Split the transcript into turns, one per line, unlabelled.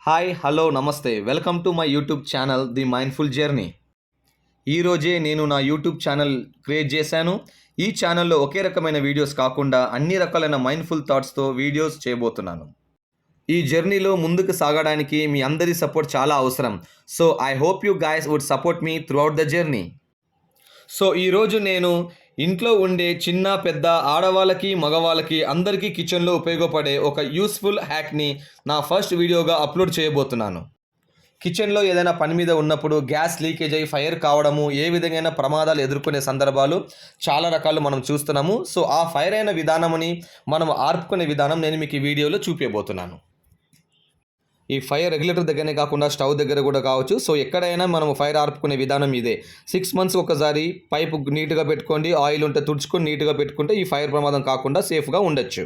Hi hello నమస్తే welcome to my YouTube channel the mindful journey. ఈరోజే నేను నా యూట్యూబ్ ఛానల్ క్రియేట్ చేశాను. ఈ ఛానల్లో ఒకే రకమైన వీడియోస్ కాకుండా అన్ని రకాలైన మైండ్ఫుల్ థాట్స్తో వీడియోస్ చేయబోతున్నాను. ఈ జర్నీలో ముందుకు సాగడానికి మీ అందరి సపోర్ట్ చాలా అవసరం. So I hope you guys would support me throughout the journey. So ఈరోజు నేను ఇంట్లో ఉండే చిన్న పెద్ద ఆడవాళ్ళకి మగవాళ్ళకి అందరికీ కిచెన్లో ఉపయోగపడే ఒక యూస్ఫుల్ హ్యాక్ని నా ఫస్ట్ వీడియోగా అప్లోడ్ చేయబోతున్నాను. కిచెన్లో ఏదైనా పని మీద ఉన్నప్పుడు గ్యాస్ లీకేజ్ అయ్యి ఫైర్ కావడము, ఏ విధమైన ప్రమాదాలు ఎదుర్కొనే సందర్భాలు చాలా రకాలు మనం చూస్తున్నాము. సో ఆ ఫైర్ అయిన విధానముని మనం ఆర్పుకునే విధానం నేను మీకు ఈ వీడియోలో చూపించబోతున్నాను. ఈ ఫైర్ రెగ్యులేటర్ దగ్గరనే కాకుండా స్టవ్ దగ్గర కూడా కావచ్చు. సో ఎక్కడైనా మనం ఫైర్ ఆర్పుకునే విధానం ఇదే. 6 months ఒకసారి పైపు నీట్గా పెట్టుకోండి, ఆయిల్ ఉంటే తుడుచుకొని నీట్గా పెట్టుకుంటే ఈ ఫైర్ ప్రమాదం కాకుండా సేఫ్గా ఉండొచ్చు.